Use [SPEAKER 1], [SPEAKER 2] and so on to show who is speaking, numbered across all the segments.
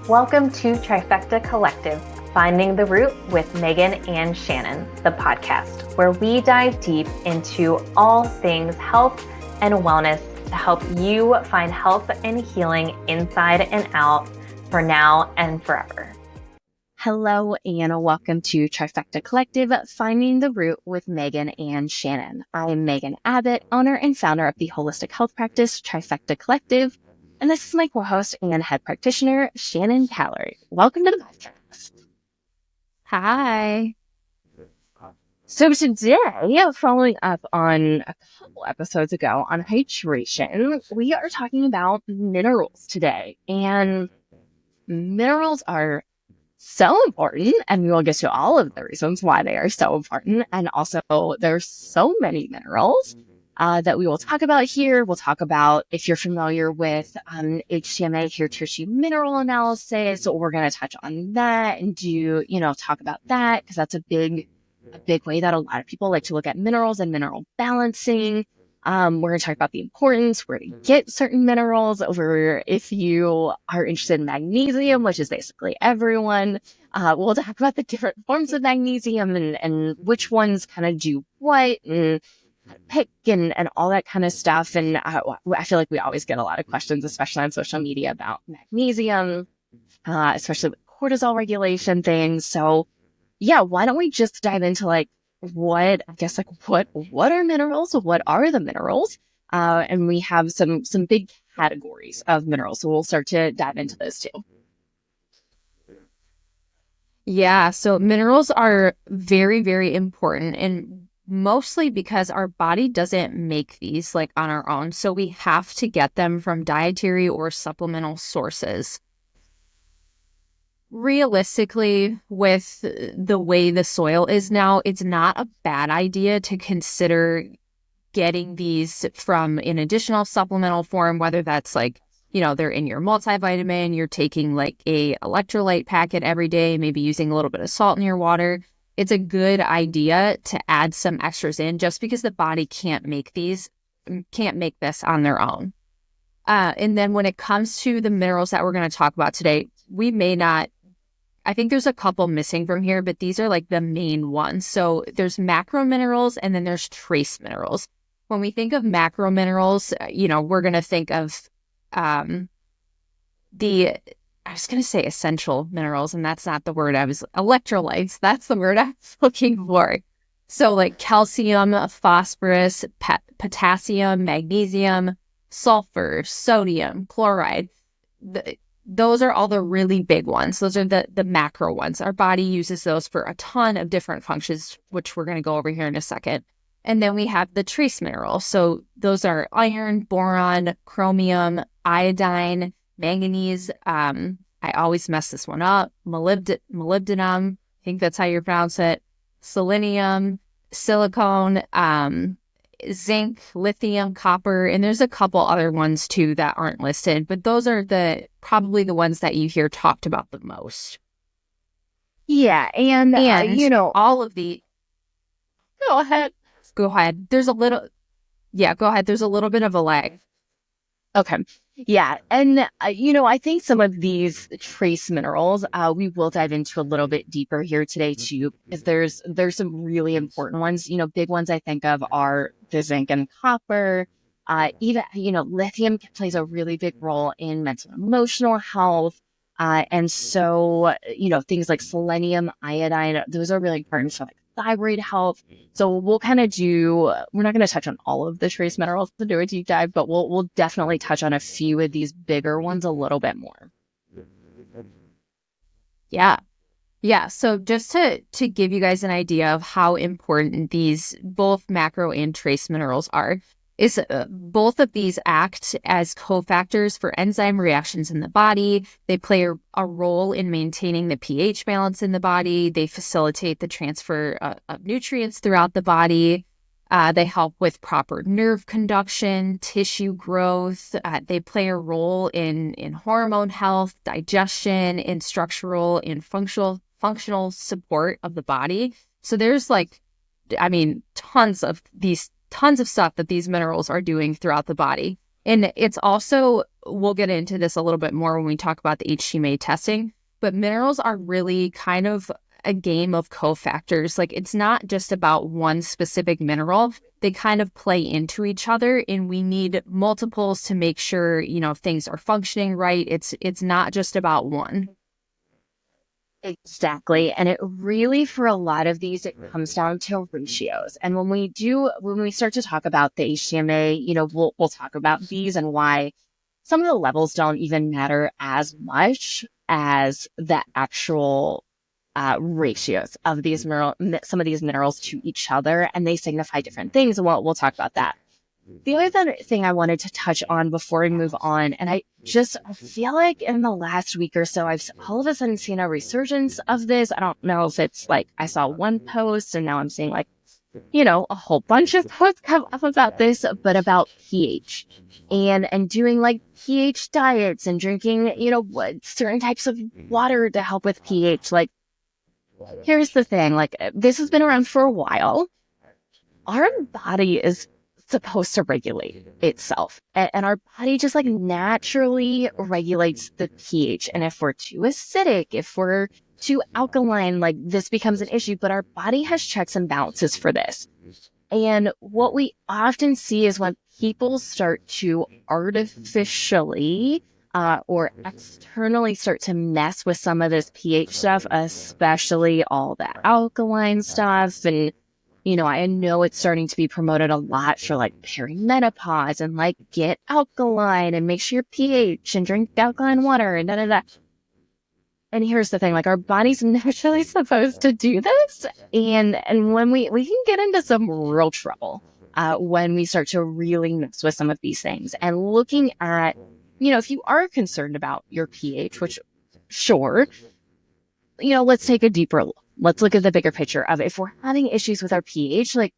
[SPEAKER 1] Welcome to Trifecta Collective, Finding the Root with Megan and Shannon, the podcast, where we dive deep into all things health and wellness to help you find health and healing inside and out for now and forever.
[SPEAKER 2] Hello and welcome to Trifecta Collective, Finding the Root with Megan and Shannon. I'm Megan Abbott, owner and founder of the holistic health practice Trifecta Collective, and this is my co-host and head practitioner, Shannon Callery. Welcome to the podcast.
[SPEAKER 3] Hi.
[SPEAKER 2] So today, following up on a couple episodes ago on hydration, we are talking about minerals today. And minerals are so important, and we will get to all of the reasons why they are so important. And also, there's so many minerals that we will talk about here. We'll talk about, if you're familiar with HTMA, hair tissue mineral analysis, we're going to touch on that and talk about that, because that's a big way that a lot of people like to look at minerals and mineral balancing. We're going to talk about the importance, where to get certain minerals, over if you are interested in magnesium, which is basically everyone. We'll talk about the different forms of magnesium and which ones kind of do what and pick and all that kind of stuff. And I feel like we always get a lot of questions, especially on social media, about magnesium, especially with cortisol regulation things. So yeah, why don't we just dive into what are minerals? What are the minerals? And we have some big categories of minerals. So we'll start to dive into those too.
[SPEAKER 3] Yeah, so minerals are very, very important, and mostly because our body doesn't make these on our own. So we have to get them from dietary or supplemental sources. Realistically, with the way the soil is now, it's not a bad idea to consider getting these from an additional supplemental form, whether that's they're in your multivitamin, you're taking a electrolyte packet every day, maybe using a little bit of salt in your water. It's a good idea to add some extras in, just because the body can't make this on their own. And then when it comes to the minerals that we're going to talk about today, I think there's a couple missing from here, but these are the main ones. So there's macrominerals and then there's trace minerals. When we think of macrominerals, we're going to think of I was going to say essential minerals, and that's not the word electrolytes. That's the word I was looking for. So calcium, phosphorus, potassium, magnesium, sulfur, sodium, chloride. Those are all the really big ones. Those are the macro ones. Our body uses those for a ton of different functions, which we're going to go over here in a second. And then we have the trace minerals. So those are iron, boron, chromium, iodine, manganese. I always mess this one up. Molybdenum. I think that's how you pronounce it. Selenium, silicone, zinc, lithium, copper, and there's a couple other ones too that aren't listed, but those are probably the ones that you hear talked about the most.
[SPEAKER 2] Yeah, and
[SPEAKER 3] all of the. Go ahead. Go ahead. There's a little bit of a lag.
[SPEAKER 2] Okay. Yeah. And, I think some of these trace minerals, we will dive into a little bit deeper here today too, because there's some really important ones. Big ones I think of are the zinc and copper. Even, lithium plays a really big role in mental and emotional health. And so, things like selenium, iodine, those are really important for thyroid health. So we'll kind of we're not going to touch on all of the trace minerals to do a deep dive, but we'll definitely touch on a few of these bigger ones a little bit more.
[SPEAKER 3] Yeah. Yeah. So just to give you guys an idea of how important these both macro and trace minerals are, is both of these act as cofactors for enzyme reactions in the body. They play a role in maintaining the pH balance in the body. They facilitate the transfer of nutrients throughout the body. They help with proper nerve conduction, tissue growth. They play a role in hormone health, digestion, in structural and functional support of the body. So there's tons of stuff that these minerals are doing throughout the body. And it's also, we'll get into this a little bit more when we talk about the HTMA testing, but minerals are really kind of a game of cofactors. Like, it's not just about one specific mineral. They kind of play into each other, and we need multiples to make sure, things are functioning right. It's not just about one.
[SPEAKER 2] Exactly. And it really, for a lot of these, it comes down to ratios. And when we start to talk about the HTMA, we'll talk about these and why some of the levels don't even matter as much as the actual ratios of these some of these minerals to each other, and they signify different things. And we'll talk about that. The other thing I wanted to touch on before we move on, and I feel like in the last week or so, I've all of a sudden seen a resurgence of this. I don't know if it's like I saw one post and now I'm seeing like, a whole bunch of posts come up about this, but about pH and doing like pH diets and drinking, certain types of water to help with pH. Like, here's the thing, like, this has been around for a while. Our body is supposed to regulate itself, and our body just like naturally regulates the pH. And if we're too acidic, if we're too alkaline, like, this becomes an issue. But our body has checks and balances for this. And what we often see is when people start to artificially or externally start to mess with some of this pH stuff, especially all the alkaline stuff. And I know it's starting to be promoted a lot for like perimenopause and like get alkaline and make sure your pH and drink alkaline water and da. And here's the thing, like, our body's naturally supposed to do this. And when we can get into some real trouble when we start to really mess with some of these things. And looking at, if you are concerned about your pH, which sure, let's take a deeper look. Let's look at the bigger picture of if we're having issues with our pH, like,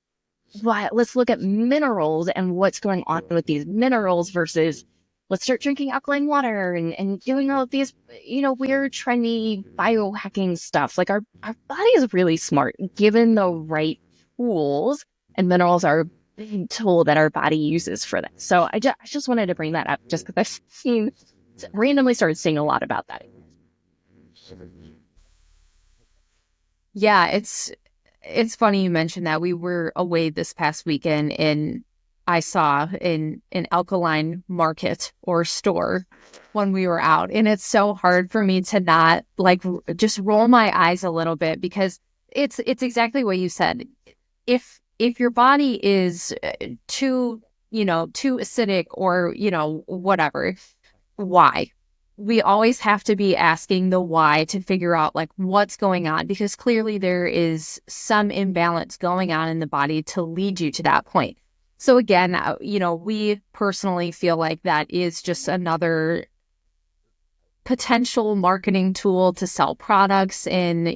[SPEAKER 2] let's look at minerals and what's going on with these minerals versus let's start drinking alkaline water and doing all of these, weird, trendy biohacking stuff. Like, our body is really smart given the right tools, and minerals are a big tool that our body uses for that. So I just wanted to bring that up just because I've randomly started seeing a lot about that.
[SPEAKER 3] Yeah, it's funny you mentioned that. We were away this past weekend, and I saw in an alkaline market or store when we were out. And it's so hard for me to not like just roll my eyes a little bit, because it's exactly what you said. If your body is too acidic or, whatever, why? We always have to be asking the why to figure out like what's going on, because clearly there is some imbalance going on in the body to lead you to that point. So again, we personally feel like that is just another potential marketing tool to sell products, and,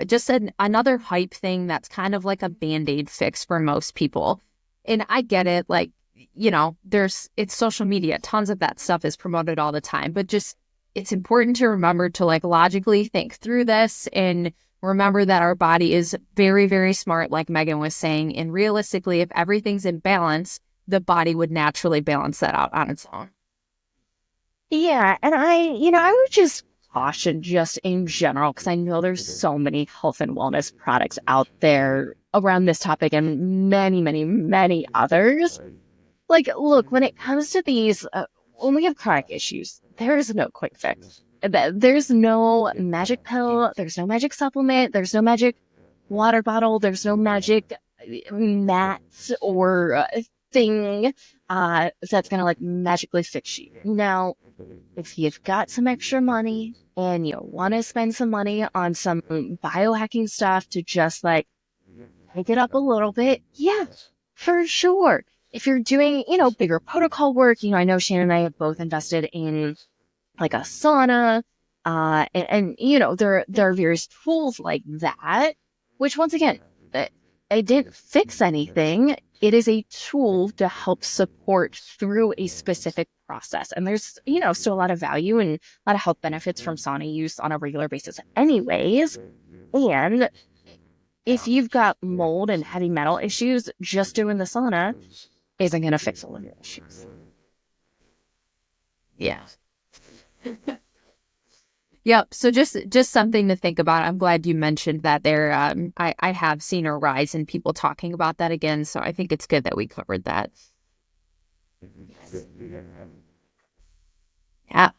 [SPEAKER 3] just another hype thing that's kind of like a Band-Aid fix for most people. And I get it. Like, it's social media. Tons of that stuff is promoted all the time, but just, it's important to remember to like logically think through this and remember that our body is very, very smart, like Megan was saying. And realistically, if everything's in balance, the body would naturally balance that out on its own.
[SPEAKER 2] Yeah. And I would just caution just in general, because I know there's so many health and wellness products out there around this topic and many, many, many others. Like, look, when it comes to these, when we have chronic issues, there is no quick fix. There's no magic pill. There's no magic supplement. There's no magic water bottle. There's no magic mat or thing that's going to like magically fix you. Now, if you've got some extra money and you want to spend some money on some biohacking stuff to just like pick it up a little bit, yeah, for sure. If you're doing, bigger protocol work, I know Shannon and I have both invested in like a sauna, and there are various tools like that, which once again, it didn't fix anything. It is a tool to help support through a specific process. And there's, still a lot of value and a lot of health benefits from sauna use on a regular basis anyways. And if you've got mold and heavy metal issues, just doing the sauna isn't going to fix all of your issues.
[SPEAKER 3] Yeah. Yep. So just something to think about. I'm glad you mentioned that there. I have seen a rise in people talking about that again. So I think it's good that we covered that. Yeah.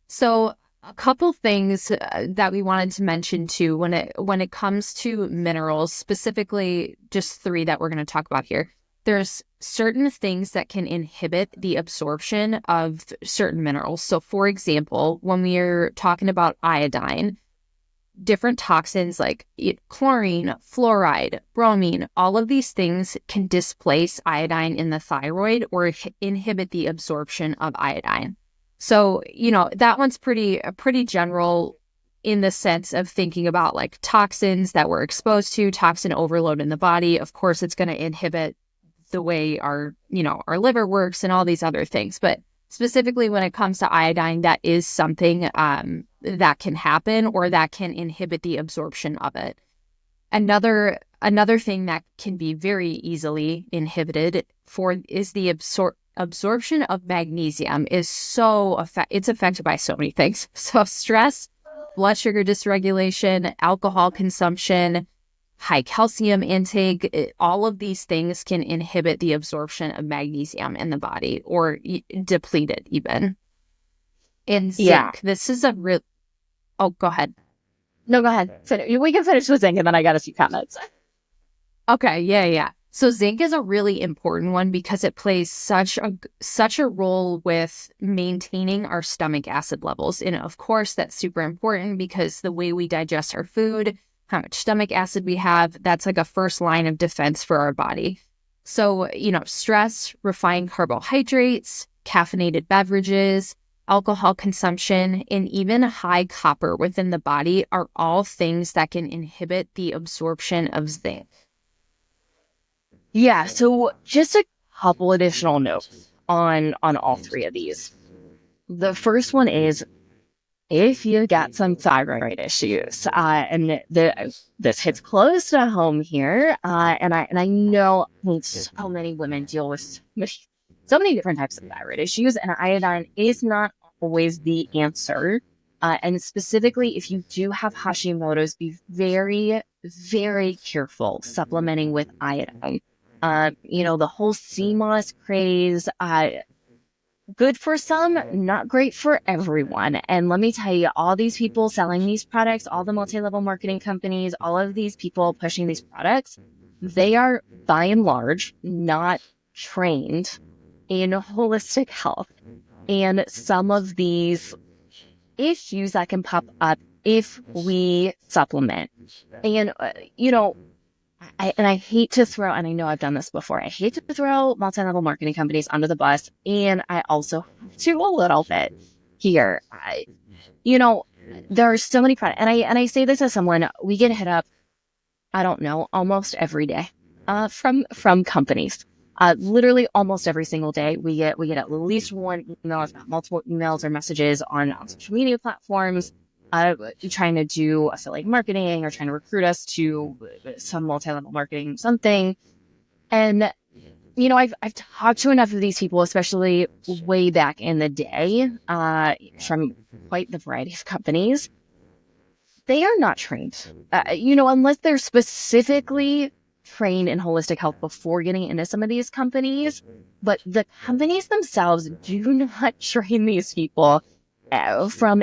[SPEAKER 3] So a couple things that we wanted to mention too when it comes to minerals, specifically just three that we're going to talk about here. There's certain things that can inhibit the absorption of certain minerals. So for example, when we're talking about iodine, different toxins like chlorine, fluoride, bromine, all of these things can displace iodine in the thyroid or inhibit the absorption of iodine. So, that one's pretty general in the sense of thinking about like toxins that we're exposed to, toxin overload in the body. Of course, it's going to inhibit the way our liver works and all these other things. But specifically when it comes to iodine, that is something that can happen or that can inhibit the absorption of it. Another thing that can be very easily inhibited is the absorption of magnesium is it's affected by so many things. So stress, blood sugar dysregulation, alcohol consumption, high calcium intake, all of these things can inhibit the absorption of magnesium in the body or deplete it even. And zinc, this is a real... Oh, go ahead.
[SPEAKER 2] No, go ahead. We can finish with zinc and then I got a few comments.
[SPEAKER 3] Okay, yeah. So zinc is a really important one because it plays such a role with maintaining our stomach acid levels. And of course, that's super important because the way we digest our food, how much stomach acid we have, that's like a first line of defense for our body. So, stress, refined carbohydrates, caffeinated beverages, alcohol consumption, and even high copper within the body are all things that can inhibit the absorption of zinc.
[SPEAKER 2] Yeah, so just a couple additional notes on all three of these. The first one is if you got some thyroid issues, and this hits close to home here, and I know so many women deal with so many different types of thyroid issues, and iodine is not always the answer. And specifically, if you do have Hashimoto's, be very, very careful supplementing with iodine. The whole CMOS craze, good for some, not great for everyone. And let me tell you, all these people selling these products, all the multi-level marketing companies, all of these people pushing these products, they are by and large not trained in holistic health. And some of these issues that can pop up if we supplement. And, I hate to throw, and I know I've done this before, I hate to throw multi-level marketing companies under the bus, and I also do a little bit here. There are so many products, and I say this as someone, we get hit up, I don't know, almost every day from companies. Literally almost every single day, we get at least one email, if not multiple emails or messages on social media platforms, trying to do affiliate marketing or trying to recruit us to some multi-level marketing something. And, I've talked to enough of these people, especially way back in the day, from quite the variety of companies. They are not trained, unless they're specifically trained in holistic health before getting into some of these companies. But the companies themselves do not train these people from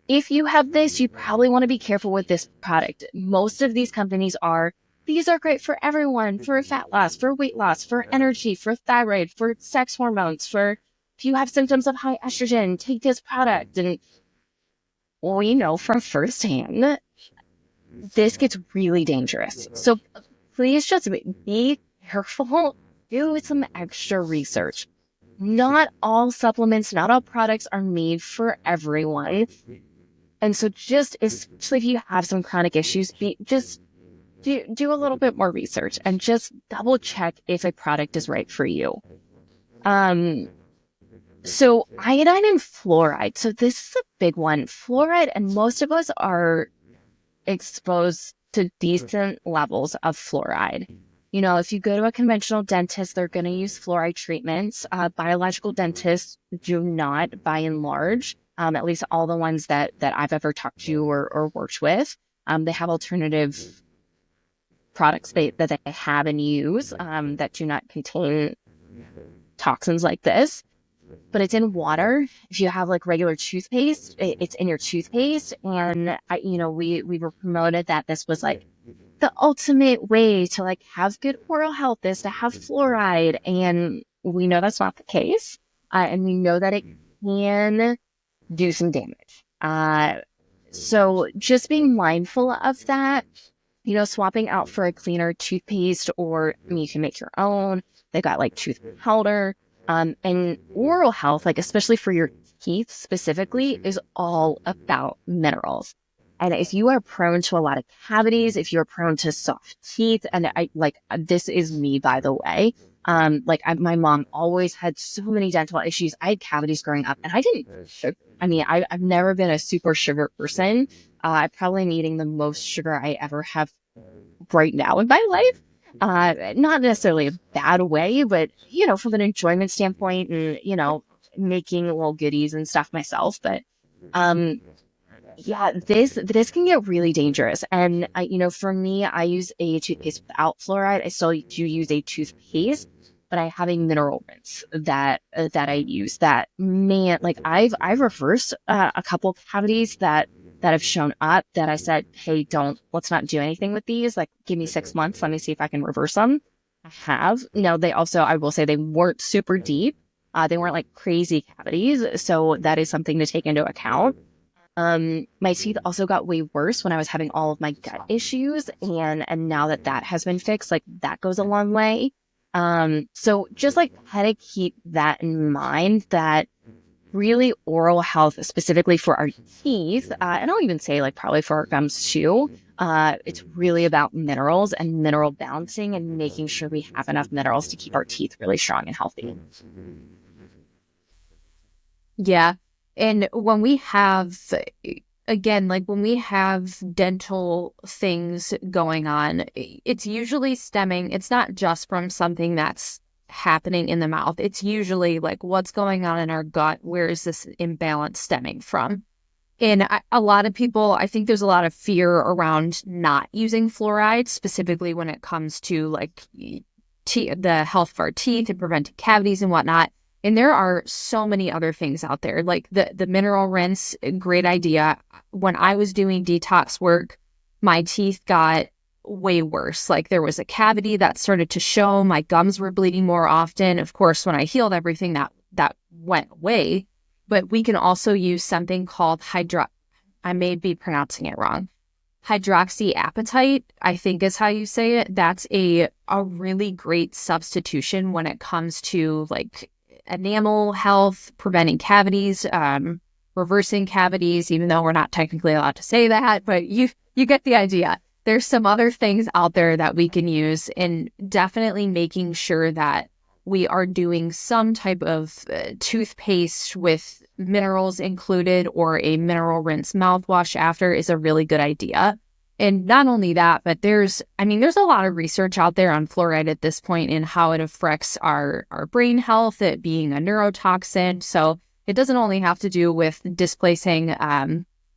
[SPEAKER 2] if you have this, you probably want to be careful with this product. Most of these companies these are great for everyone, for fat loss, for weight loss, for energy, for thyroid, for sex hormones, for if you have symptoms of high estrogen, take this product. And we know from firsthand, this gets really dangerous. So please just be careful, do some extra research. Not all supplements, not all products are made for everyone. And so just, especially if you have some chronic issues, just do a little bit more research and just double check if a product is right for you. So iodine and fluoride. So this is a big one. Fluoride, and most of us are exposed to decent levels of fluoride. if you go to a conventional dentist, they're going to use fluoride treatments. Biological dentists do not, by and large, at least all the ones that I've ever talked to or worked with. They have alternative products that they have and use that do not contain toxins like this. But it's in water. If you have like regular toothpaste, it's in your toothpaste. And we were promoted that this was like the ultimate way to like have good oral health is to have fluoride. And we know that's not the case. And we know that it can do some damage. So just being mindful of that, swapping out for a cleaner toothpaste, or you can make your own. They got like tooth powder. And oral health, like especially for your teeth specifically, is all about minerals. And if you are prone to a lot of cavities, if you're prone to soft teeth, and this is me, by the way, my mom always had so many dental issues. I had cavities growing up, and I've never been a super sugar person. I probably am eating the most sugar I ever have right now in my life. Not necessarily a bad way, but, from an enjoyment standpoint and, making little goodies and stuff myself. But, this can get really dangerous. And, for me, I use a toothpaste without fluoride. I still do use a toothpaste, but I have a mineral rinse that I use that, man, like I've reversed a couple of cavities that have shown up that I said, hey, let's not do anything with these. Like, give me 6 months. Let me see if I can reverse them. I have. They also, I will say, they weren't super deep. They weren't like crazy cavities. So that is something to take into account. My teeth also got way worse when I was having all of my gut issues. And now that has been fixed, like that goes a long way. So just like how to keep that in mind, that really oral health, specifically for our teeth, and I'll even say like probably for our gums too, it's really about minerals and mineral balancing and making sure we have enough minerals to keep our teeth really strong and healthy.
[SPEAKER 3] Yeah. And when we have, when we have dental things going on, it's usually it's not just from something that's happening in the mouth. It's usually like what's going on in our gut. Where is this imbalance stemming from? And a lot of people, I think there's a lot of fear around not using fluoride, specifically when it comes to like the health of our teeth and preventing cavities and whatnot. And there are so many other things out there, like the mineral rinse, great idea. When I was doing detox work, my teeth got way worse. Like there was a cavity that started to show. My gums were bleeding more often. Of course, when I healed everything, that went away. But we can also use something called I may be pronouncing it wrong. Hydroxyapatite, I think is how you say it. That's a really great substitution when it comes to like enamel health, preventing cavities, reversing cavities, even though we're not technically allowed to say that, but you get the idea. There's some other things out there that we can use, and definitely making sure that we are doing some type of toothpaste with minerals included, or a mineral rinse mouthwash after, is a really good idea. And not only that, but there's a lot of research out there on fluoride at this point and how it affects our brain health, it being a neurotoxin. So it doesn't only have to do with displacing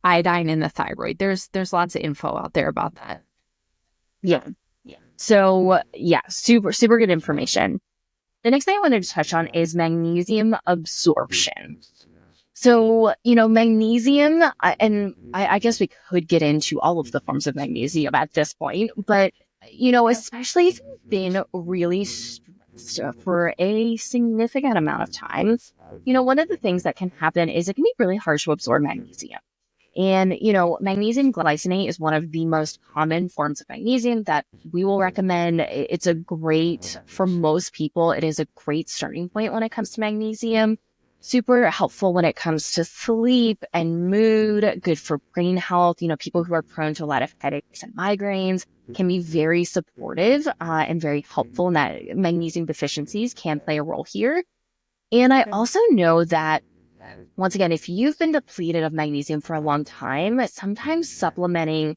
[SPEAKER 3] iodine in the thyroid. There's lots of info out there about that.
[SPEAKER 2] Yeah. So super, super good information. The next thing I wanted to touch on is magnesium absorption. So, magnesium, and I guess we could get into all of the forms of magnesium at this point, but, especially if you've been really stressed for a significant amount of time, one of the things that can happen is it can be really hard to absorb magnesium. And, magnesium glycinate is one of the most common forms of magnesium that we will recommend. For most people, it is a great starting point when it comes to magnesium. Super helpful when it comes to sleep and mood, good for brain health. People who are prone to a lot of headaches and migraines can be very supportive and very helpful, in that magnesium deficiencies can play a role here. And I also know that, once again, if you've been depleted of magnesium for a long time, sometimes supplementing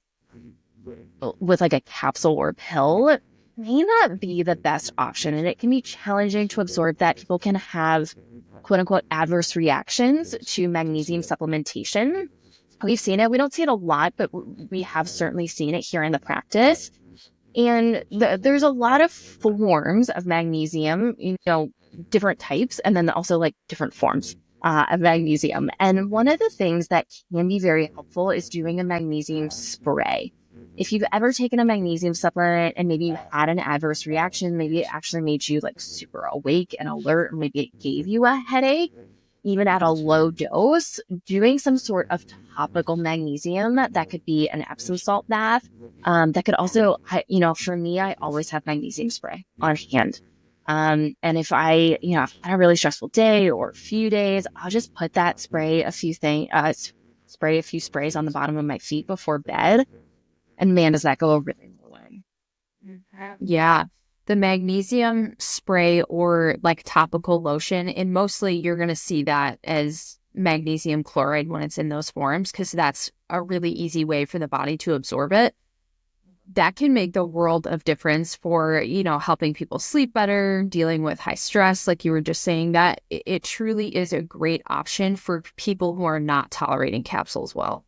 [SPEAKER 2] with like a capsule or pill may not be the best option, and it can be challenging to absorb that. People can have quote unquote adverse reactions to magnesium supplementation. We've seen it. We don't see it a lot, but we have certainly seen it here in the practice. And there's a lot of forms of magnesium, different types, and then also like different forms of magnesium. And one of the things that can be very helpful is doing a magnesium spray. If you've ever taken a magnesium supplement and maybe you had an adverse reaction, maybe it actually made you like super awake and alert, or maybe it gave you a headache, even at a low dose, doing some sort of topical magnesium, that could be an Epsom salt bath. That could also, for me, I always have magnesium spray on hand. And if I, I've had a really stressful day or a few days, I'll just put that spray a few sprays on the bottom of my feet before bed. And man, does that go a really long way.
[SPEAKER 3] Yeah. The magnesium spray or like topical lotion, and mostly you're going to see that as magnesium chloride when it's in those forms, because that's a really easy way for the body to absorb it. That can make the world of difference for, helping people sleep better, dealing with high stress. Like you were just saying, that it truly is a great option for people who are not tolerating capsules well.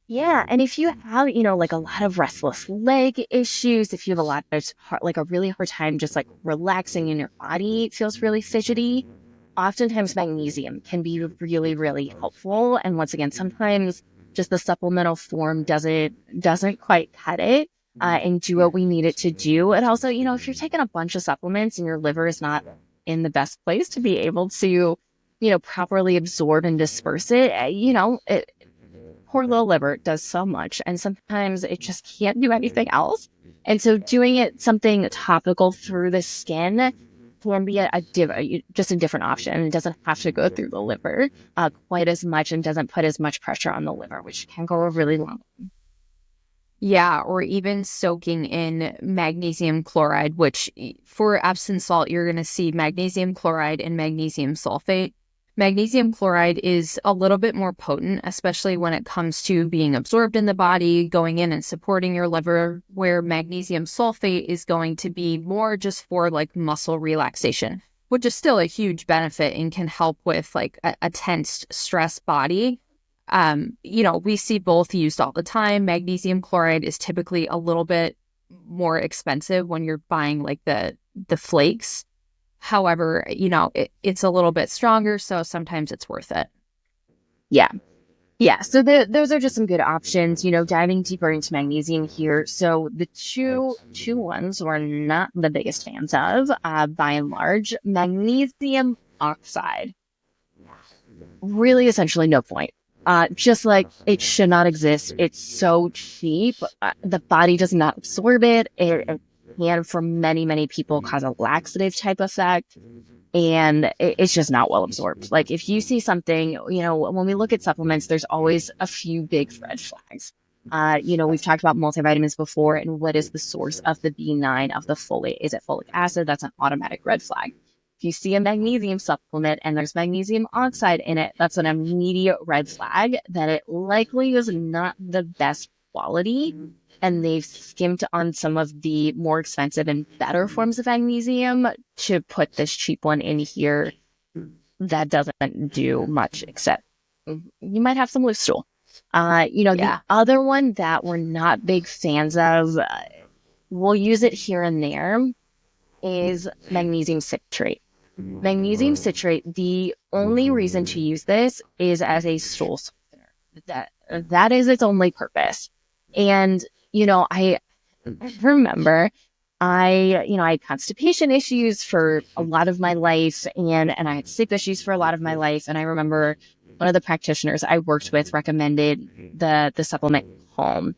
[SPEAKER 2] Yeah. And if you have, like a lot of restless leg issues, if you have a lot of a really hard time just like relaxing in your body, it feels really fidgety, oftentimes magnesium can be really, really helpful. And once again, sometimes just the supplemental form doesn't quite cut it and do what we need it to do. And also, if you're taking a bunch of supplements and your liver is not in the best place to be able to, properly absorb and disperse it, poor little liver does so much, and sometimes it just can't do anything else. And so doing it something topical through the skin can be just a different option. It doesn't have to go through the liver quite as much and doesn't put as much pressure on the liver, which can go a really long way.
[SPEAKER 3] Yeah, or even soaking in magnesium chloride, which for Epsom salt, you're going to see magnesium chloride and magnesium sulfate. Magnesium chloride is a little bit more potent, especially when it comes to being absorbed in the body, going in and supporting your liver, where magnesium sulfate is going to be more just for like muscle relaxation, which is still a huge benefit and can help with like a tensed, stressed body. We see both used all the time. Magnesium chloride is typically a little bit more expensive when you're buying like the flakes. However, it's a little bit stronger, so sometimes it's worth it.
[SPEAKER 2] Yeah. Yeah. So those are just some good options, diving deeper into magnesium here. So the two ones we're not the biggest fans of, by and large, magnesium oxide. Really, essentially no point. Just like it should not exist. It's so cheap. The body does not absorb it. It can, for many, many people, cause a laxative type effect. And it's just not well absorbed. Like if you see something, when we look at supplements, there's always a few big red flags. We've talked about multivitamins before, and what is the source of the B9 of the folate? Is it folic acid? That's an automatic red flag. If you see a magnesium supplement and there's magnesium oxide in it, that's an immediate red flag that it likely is not the best quality. And they've skimmed on some of the more expensive and better forms of magnesium to put this cheap one in here that doesn't do much, except you might have some loose stool. The other one that we're not big fans of, we'll use it here and there, is magnesium citrate. Magnesium citrate, the only reason to use this is as a stool softener. That is its only purpose. And I remember I had constipation issues for a lot of my life, and I had sleep issues for a lot of my life. And I remember one of the practitioners I worked with recommended the supplement Calm,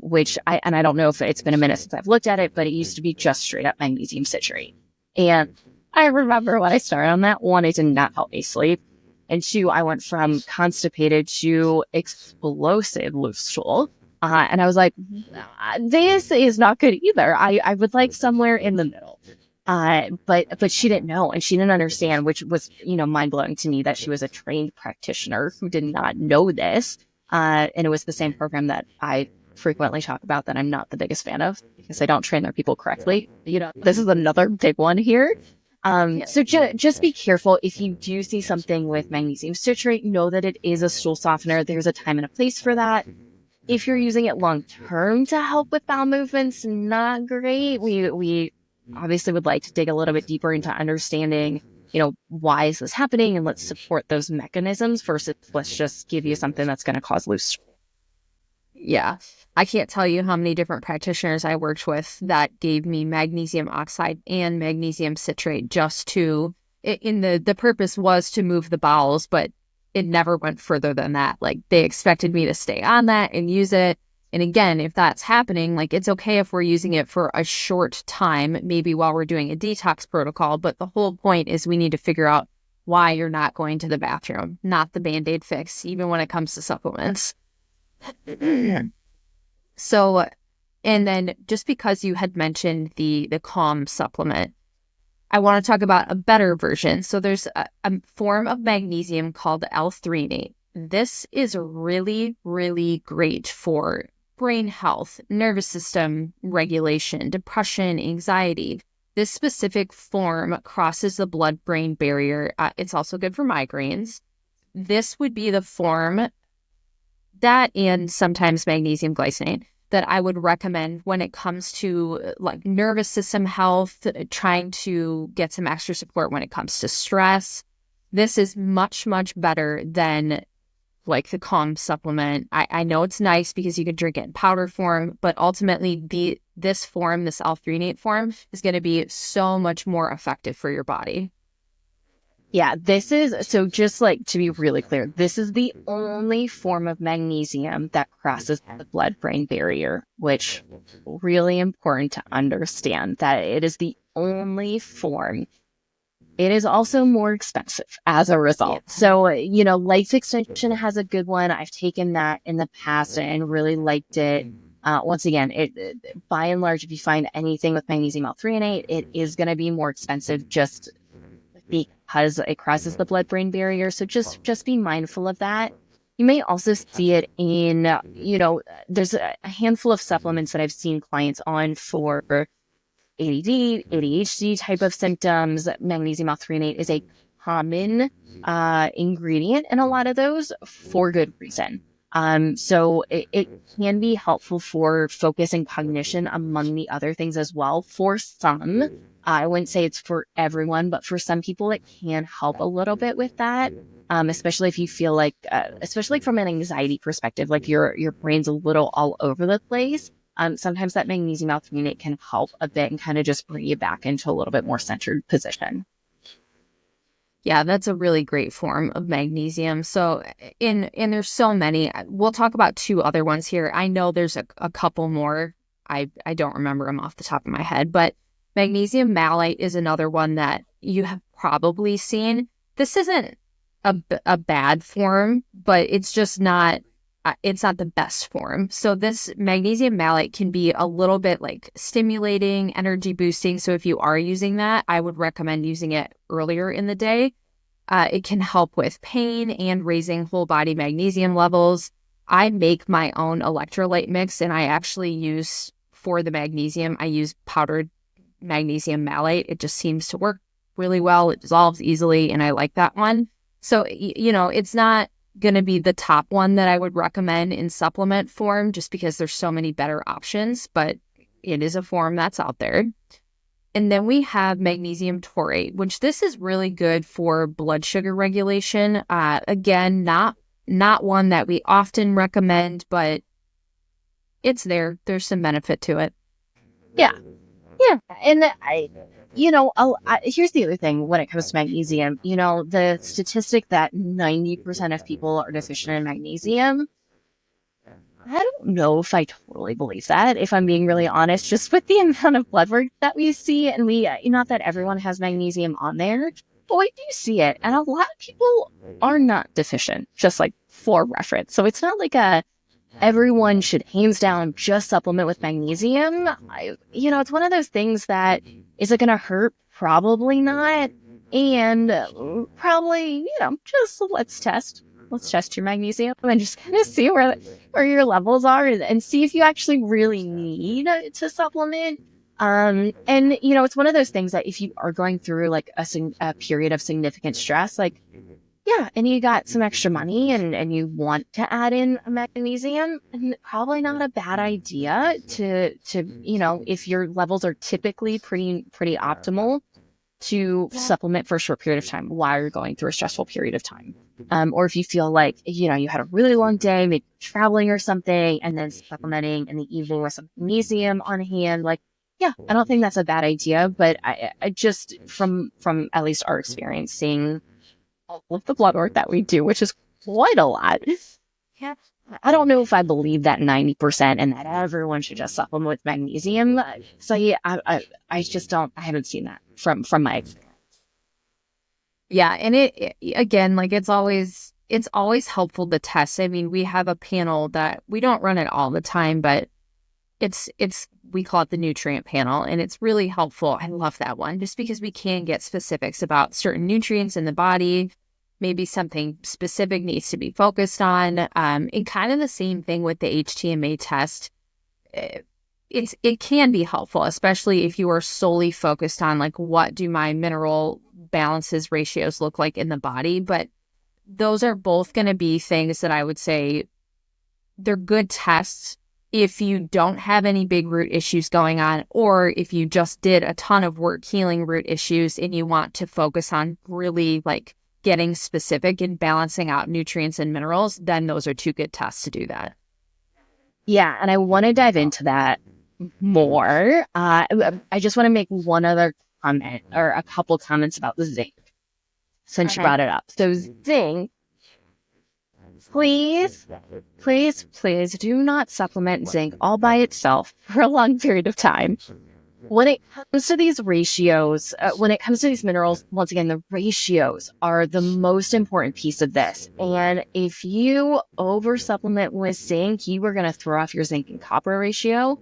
[SPEAKER 2] which I don't know if it's been a minute since I've looked at it, but it used to be just straight up magnesium citrate. And I remember when I started on that, one, it did not help me sleep. And two, I went from constipated to explosive loose stool. And I was like, this is not good either. I would like somewhere in the middle. But she didn't know, and she didn't understand, which was, mind blowing to me that she was a trained practitioner who did not know this. And it was the same program that I frequently talk about that I'm not the biggest fan of because they don't train their people correctly. This is another big one here. So just be careful if you do see something with magnesium citrate, know that it is a stool softener. There's a time and a place for that. If you're using it long term to help with bowel movements, not great. We obviously would like to dig a little bit deeper into understanding, why is this happening, and let's support those mechanisms versus let's just give you something that's going to cause loose stool.
[SPEAKER 3] Yeah. I can't tell you how many different practitioners I worked with that gave me magnesium oxide and magnesium citrate just to, the purpose was to move the bowels, but it never went further than that. Like, they expected me to stay on that and use it. And again, if that's happening, like, it's okay if we're using it for a short time, maybe while we're doing a detox protocol. But the whole point is we need to figure out why you're not going to the bathroom, not the Band-Aid fix, even when it comes to supplements. So, and then just because you had mentioned the Calm supplement, I want to talk about a better version. So there's a form of magnesium called L-threonate. This is really, really great for brain health, nervous system regulation, depression, anxiety. This specific form crosses the blood-brain barrier. It's also good for migraines. This would be the form that, and sometimes magnesium glycinate, that I would recommend when it comes to like nervous system health, trying to get some extra support when it comes to stress. This is much, much better than like the Calm supplement. I know it's nice because you can drink it in powder form, but ultimately this L-threonate form is going to be so much more effective for your body.
[SPEAKER 2] Yeah, so just like to be really clear, this is the only form of magnesium that crosses the blood-brain barrier, which is really important to understand that it is the only form. It is also more expensive as a result. Yeah. So, Life Extension has a good one. I've taken that in the past and really liked it. Once again, by and large, if you find anything with magnesium L-threonate, it is going to be more expensive just because it crosses the blood-brain barrier. So just be mindful of that. You may also see it in, there's a handful of supplements that I've seen clients on for ADD, ADHD type of symptoms. Magnesium L-threonate is a common ingredient in a lot of those for good reason. So it can be helpful for focus and cognition, among the other things as well. For some, I wouldn't say it's for everyone, but for some people, it can help a little bit with that. Especially if you feel like, especially from an anxiety perspective, like your brain's a little all over the place. Sometimes that magnesium L-threonate can help a bit and kind of just bring you back into a little bit more centered position.
[SPEAKER 3] Yeah, that's a really great form of magnesium. So, and there's so many. We'll talk about two other ones here. I know there's a couple more. I don't remember them off the top of my head, but magnesium malate is another one that you have probably seen. This isn't a bad form, but it's just not, it's not the best form. So this magnesium malate can be a little bit like stimulating, energy boosting. So if you are using that, I would recommend using it earlier in the day. It can help with pain and raising whole body magnesium levels. I make my own electrolyte mix, and I actually use, for the magnesium, I use powdered magnesium malate. It just seems to work really well. It dissolves easily, and I like that one. So, it's not going to be the top one that I would recommend in supplement form just because there's so many better options, but it is a form that's out there. And then we have magnesium taurate, which this is really good for blood sugar regulation. Again, not one that we often recommend, but it's there. There's some benefit to it.
[SPEAKER 2] Yeah. And here's the other thing when it comes to magnesium. The statistic that 90% of people are deficient in magnesium, I don't know if I totally believe that, if I'm being really honest, just with the amount of blood work that we see. And not that everyone has magnesium on there, but we do see it. And a lot of people are not deficient, just like for reference. So it's not like everyone should hands down just supplement with magnesium. It's one of those things that, is it going to hurt? Probably not. And probably, just let's test. let's test your magnesium and just kind of see where your levels are and see if you actually really need to supplement. And, it's one of those things that if you are going through like a period of significant stress, like, yeah, and you got some extra money and you want to add in a magnesium, and probably not a bad idea to, if your levels are typically pretty optimal, to supplement for a short period of time while you're going through a stressful period of time. Or if you feel like, you had a really long day, maybe traveling or something, and then supplementing in the evening with some magnesium on hand, like, yeah, I don't think that's a bad idea, but I just, from at least our experience, seeing all of the blood work that we do, which is quite a lot. Yeah. I don't know if I believe that 90% and that everyone should just supplement with magnesium. So yeah, I just don't, I haven't seen that from my experience.
[SPEAKER 3] Yeah. And it again, like it's always helpful to test. I mean, we have a panel that we don't run it all the time, but we call it the nutrient panel, and it's really helpful. I love that one just because we can get specifics about certain nutrients in the body. Maybe something specific needs to be focused on. And kind of the same thing with the HTMA test. It can be helpful, especially if you are solely focused on like, what do my mineral balances ratios look like in the body? But those are both going to be things that I would say they're good tests if you don't have any big root issues going on, or if you just did a ton of work healing root issues and you want to focus on really like getting specific and balancing out nutrients and minerals, then those are two good tests to do that.
[SPEAKER 2] Yeah, and I want to dive into that more. I just want to make one other comment or a couple comments about the zinc, since you brought it up. So zinc, please do not supplement zinc all by itself for a long period of time. When it comes to these ratios, when it comes to these minerals, once again, the ratios are the most important piece of this. And if you over supplement with zinc, you are going to throw off your zinc and copper ratio,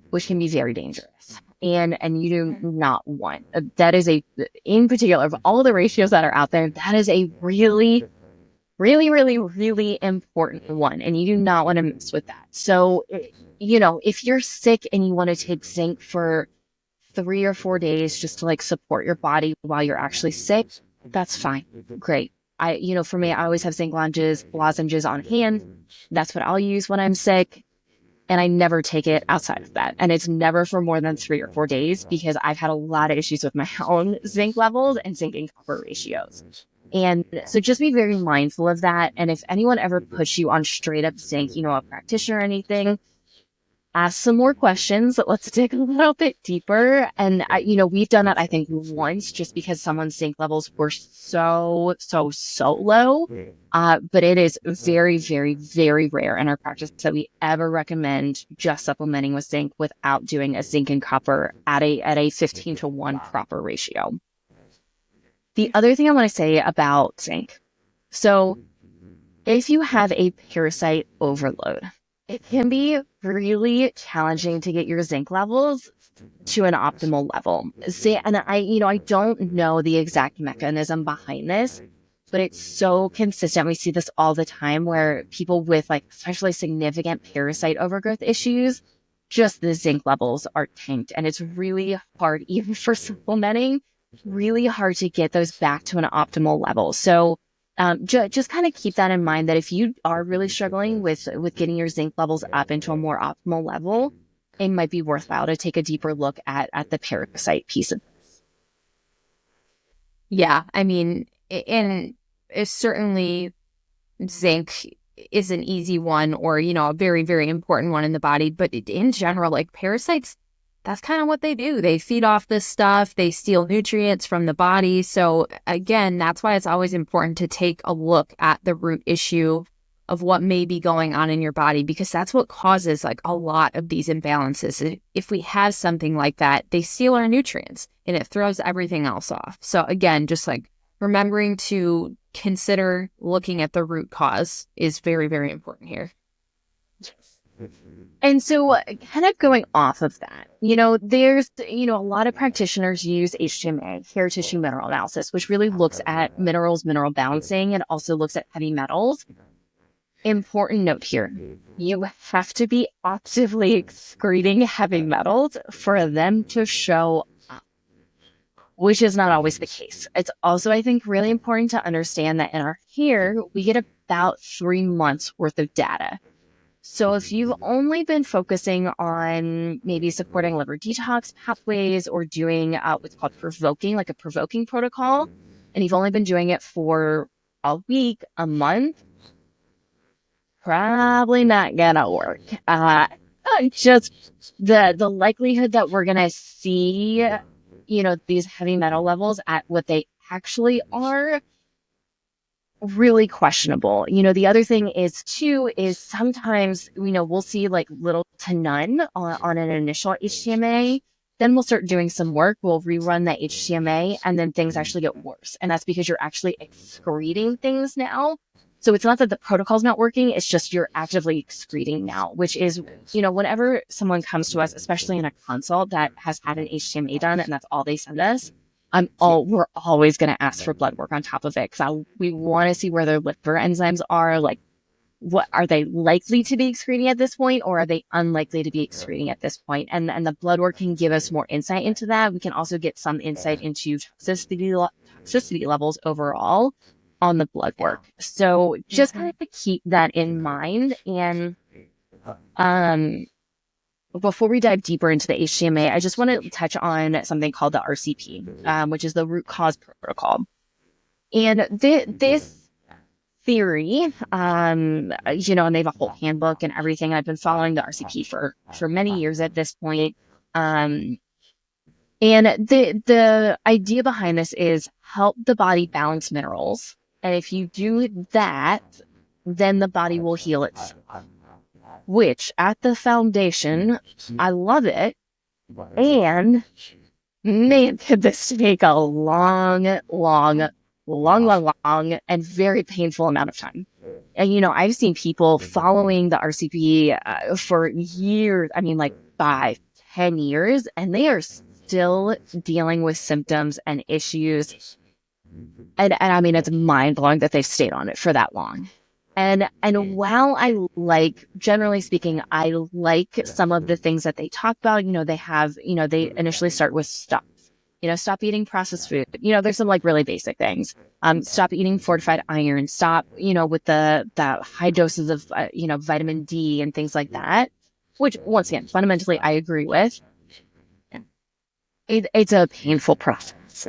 [SPEAKER 2] which can be very dangerous. And you do not want, that is in particular, of all the ratios that are out there, that is a really important one. And you do not want to mess with that. So, if you're sick and you want to take zinc for 3 or 4 days just to like support your body while you're actually sick, that's fine. Great. For me, I always have zinc lozenges on hand. That's what I'll use when I'm sick. And I never take it outside of that. And it's never for more than 3 or 4 days because I've had a lot of issues with my own zinc levels and zinc and copper ratios. And so just be very mindful of that. And if anyone ever puts you on straight up zinc, a practitioner or anything, ask some more questions. Let's dig a little bit deeper. And, we've done that, I think, once just because someone's zinc levels were so low. But it is very, very, very rare in our practice that we ever recommend just supplementing with zinc without doing a zinc and copper at a 15-to-1 proper ratio. The other thing I want to say about zinc. So if you have a parasite overload, it can be really challenging to get your zinc levels to an optimal level. And I don't know the exact mechanism behind this, but it's so consistent. We see this all the time where people with like especially significant parasite overgrowth issues, just the zinc levels are tanked. And it's really hard, even for supplementing, really hard to get those back to an optimal level. So just kind of keep that in mind, that if you are really struggling with getting your zinc levels up into a more optimal level, it might be worthwhile to take a deeper look at the parasite piece of this.
[SPEAKER 3] Yeah, I mean, and it's certainly zinc is an easy one, or, a very, very important one in the body. But in general, like parasites, that's kind of what they do. They feed off this stuff. They steal nutrients from the body. So again, that's why it's always important to take a look at the root issue of what may be going on in your body, because that's what causes like a lot of these imbalances. If we have something like that, they steal our nutrients and it throws everything else off. So again, just like remembering to consider looking at the root cause is very, very important here.
[SPEAKER 2] And so kind of going off of that, there's, a lot of practitioners use HTMA, hair tissue mineral analysis, which really looks at minerals, mineral balancing, and also looks at heavy metals. Important note here, you have to be actively excreting heavy metals for them to show up, which is not always the case. It's also, I think, really important to understand that in our hair, we get about 3 months worth of data. So if you've only been focusing on maybe supporting liver detox pathways or doing what's called provoking, like a provoking protocol, and you've only been doing it for a week, a month, probably not gonna work. Just the likelihood that we're gonna see, these heavy metal levels at what they actually are, really questionable. The other thing is too, is sometimes, we'll see like little to none on an initial HTMA. Then we'll start doing some work. We'll rerun that HTMA and then things actually get worse. And that's because you're actually excreting things now. So it's not that the protocol's not working. It's just you're actively excreting now, which is, whenever someone comes to us, especially in a consult that has had an HTMA done and that's all they send us, we're always going to ask for blood work on top of it because we want to see where their liver enzymes are. Like, what are they likely to be excreting at this point, or are they unlikely to be excreting at this point? And the blood work can give us more insight into that. We can also get some insight into toxicity levels overall on the blood work. So just kind of keep that in mind. And before we dive deeper into the HTMA, I just want to touch on something called the RCP, which is the root cause protocol. And this theory, and they have a whole handbook and everything. I've been following the RCP for many years at this point. And the idea behind this is help the body balance minerals. And if you do that, then the body will heal itself. Which, at the foundation, I love it. And man, could this take a long, and very painful amount of time. And, I've seen people following the RCP for years, 5, 10 years, and they are still dealing with symptoms and issues. And it's mind-blowing that they've stayed on it for that long. And while generally speaking, I like some of the things that they talk about, they have, they initially start with stop eating processed food. There's some really basic things. Stop eating fortified iron, stop, with the high doses of, vitamin D and things like that, which once again, fundamentally, I agree with. It's a painful process.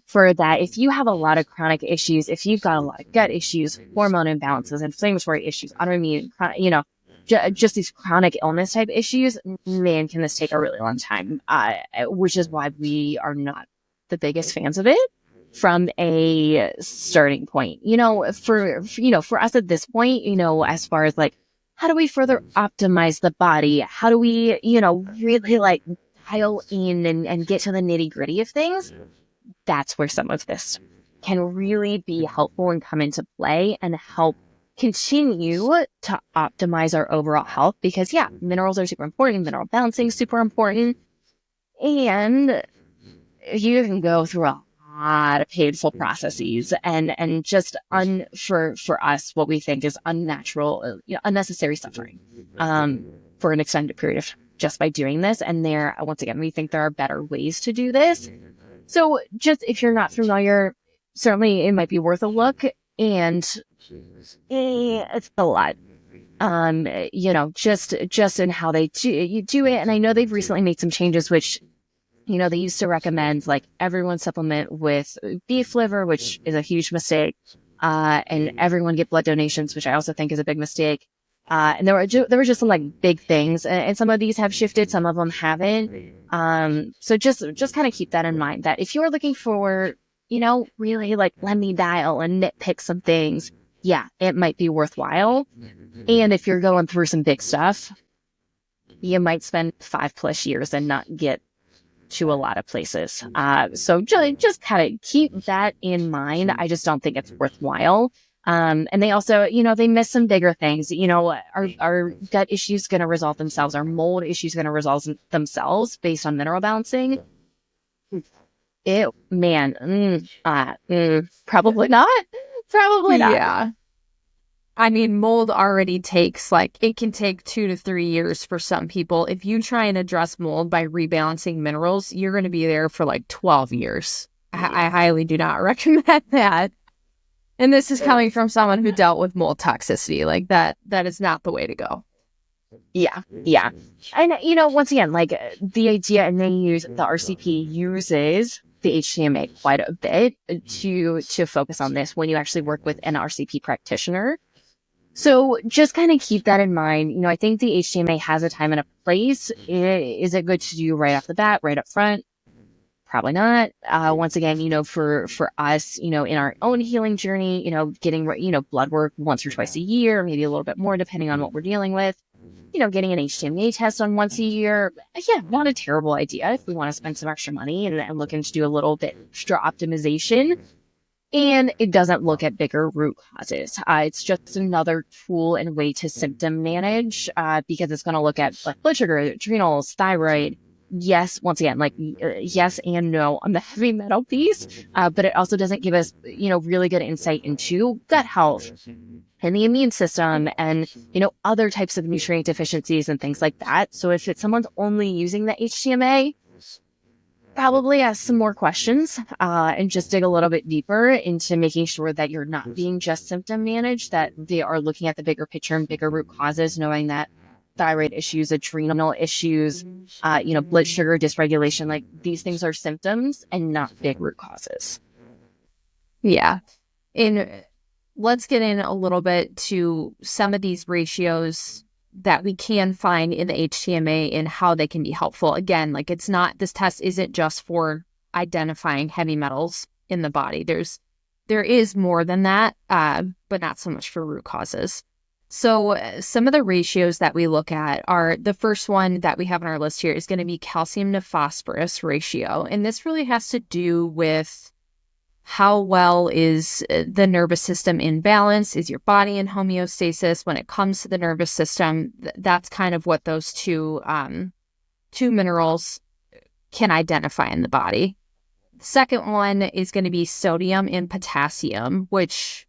[SPEAKER 2] For that, if you have a lot of chronic issues, if you've got a lot of gut issues, hormone imbalances, inflammatory issues, autoimmune, just these chronic illness type issues, man, can this take a really long time, which is why we are not the biggest fans of it from a starting point. For us at this point, as far as how do we further optimize the body? How do we, really dial in and get to the nitty gritty of things? That's where some of this can really be helpful and come into play and help continue to optimize our overall health because, minerals are super important. Mineral balancing is super important. And you can go through a lot of painful processes and just for us, what we think is unnatural, unnecessary suffering for an extended period of time just by doing this. And once again, we think there are better ways to do this. So just if you're not familiar, certainly it might be worth a look. And it's a lot, just in how they do it. And I know they've recently made some changes, which, they used to recommend everyone supplement with beef liver, which is a huge mistake. And everyone get blood donations, which I also think is a big mistake. And there were just some big things, and some of these have shifted, some of them haven't. So just kind of keep that in mind that if you're looking for, really let me dial and nitpick some things, it might be worthwhile. And if you're going through some big stuff, you might spend 5+ years and not get to a lot of places. So just kind of keep that in mind. I just don't think it's worthwhile. And they also, they miss some bigger things. Are gut issues going to resolve themselves? Are mold issues going to resolve themselves based on mineral balancing? Probably not. Probably not.
[SPEAKER 3] Yeah. I mean, mold already takes it can take 2 to 3 years for some people. If you try and address mold by rebalancing minerals, you're going to be there for 12 years. I highly do not recommend that. And this is coming from someone who dealt with mold toxicity. That is not the way to go.
[SPEAKER 2] Yeah. And, once again, the idea, and the RCP uses the HTMA quite a bit to focus on this when you actually work with an RCP practitioner. So just kind of keep that in mind. I think the HTMA has a time and a place. Is it good to do right off the bat, right up front? Probably not. Once again, for us, in our own healing journey, getting, blood work once or twice a year, maybe a little bit more depending on what we're dealing with. Getting an HTMA test on once a year. Yeah, not a terrible idea if we want to spend some extra money and looking to do a little bit extra optimization. And it doesn't look at bigger root causes. It's just another tool and way to symptom manage because it's going to look at blood sugar, adrenals, thyroid. Yes, once again, yes and no on the heavy metal piece, but it also doesn't give us, really good insight into gut health and the immune system and, other types of nutrient deficiencies and things like that. So if someone's only using the HTMA, probably ask some more questions and just dig a little bit deeper into making sure that you're not being just symptom managed, that they are looking at the bigger picture and bigger root causes, knowing that thyroid issues, adrenal issues, blood sugar dysregulation, these things are symptoms and not big root causes.
[SPEAKER 3] Yeah. And let's get in a little bit to some of these ratios that we can find in the HTMA and how they can be helpful. Again, this test isn't just for identifying heavy metals in the body. There is more than that, but not so much for root causes. So some of the ratios that we look at are, the first one that we have on our list here is going to be calcium to phosphorus ratio. And this really has to do with how well is the nervous system in balance? Is your body in homeostasis when it comes to the nervous system? That's kind of what those two minerals can identify in the body. The second one is going to be sodium and potassium, which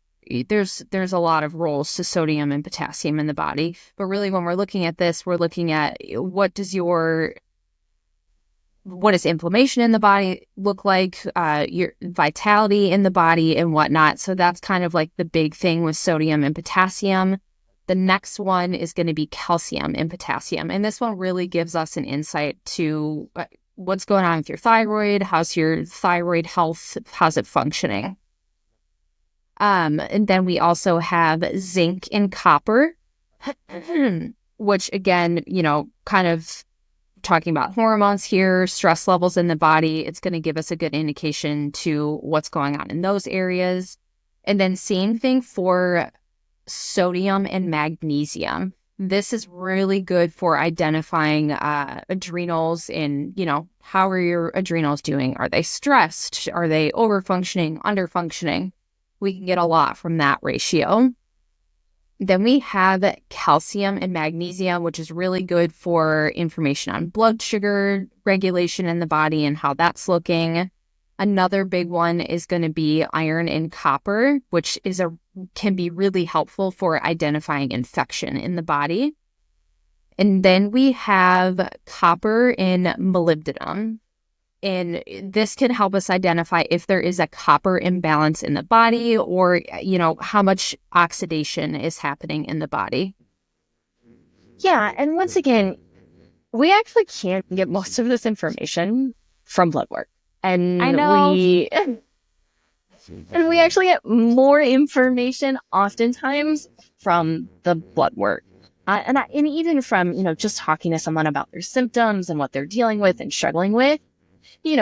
[SPEAKER 3] there's a lot of roles to sodium and potassium in the body. But really, when we're looking at this, we're looking at what does inflammation in the body look like, your vitality in the body and whatnot. So that's kind of the big thing with sodium and potassium. The next one is going to be calcium and potassium. And this one really gives us an insight to what's going on with your thyroid. How's your thyroid health? How's it functioning? And then we also have zinc and copper, which again, kind of talking about hormones here, stress levels in the body. It's going to give us a good indication to what's going on in those areas. And then same thing for sodium and magnesium. This is really good for identifying adrenals and, how are your adrenals doing? Are they stressed? Are they overfunctioning, underfunctioning? We can get a lot from that ratio. Then we have calcium and magnesium, which is really good for information on blood sugar regulation in the body and how that's looking. Another big one is going to be iron and copper, which can be really helpful for identifying infection in the body. And then we have copper and molybdenum. And this can help us identify if there is a copper imbalance in the body or, how much oxidation is happening in the body.
[SPEAKER 2] Yeah. And once again, we actually can't get most of this information from blood work. And
[SPEAKER 3] I know.
[SPEAKER 2] we actually get more information oftentimes from the blood work. And even from, just talking to someone about their symptoms and what they're dealing with and struggling with, we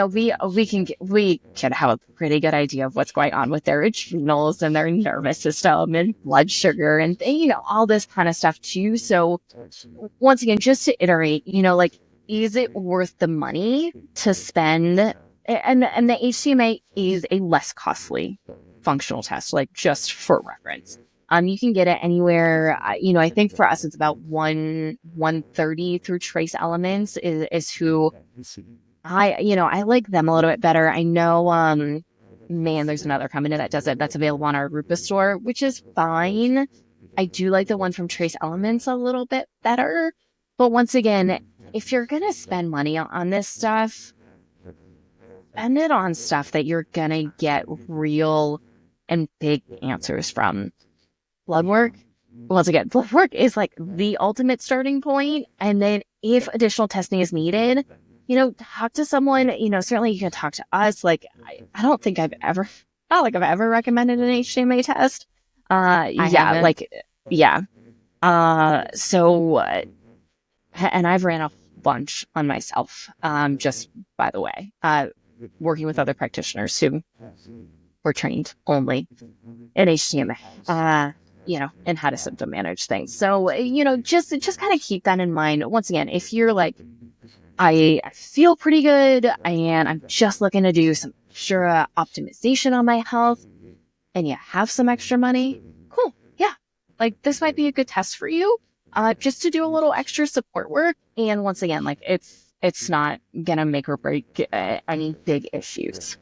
[SPEAKER 2] can have a pretty good idea of what's going on with their adrenals and their nervous system and blood sugar and, all this kind of stuff too. So once again, just to iterate, is it worth the money to spend? And the HTMA is a less costly functional test, like just for reference. You can get it anywhere. I think for us, it's about 130 through trace elements is who I like them a little bit better. I know, there's another company that does it that's available on our Rupa store, which is fine. I do like the one from Trace Elements a little bit better. But once again, if you're going to spend money on this stuff, spend it on stuff that you're going to get real and big answers from. Blood work, once again, blood work is like the ultimate starting point. And then if additional testing is needed, talk to someone, certainly you can talk to us. Like, I don't think I've ever recommended an HTMA test. And I've ran a bunch on myself, just by the way, working with other practitioners who were trained only in HTMA, and how to symptom manage things. So, just kind of keep that in mind. Once again, if you're like, I feel pretty good and I'm just looking to do some extra optimization on my health and you have some extra money, cool. Yeah. Like this might be a good test for you, just to do a little extra support work. And once again, like it's not gonna make or break any big issues.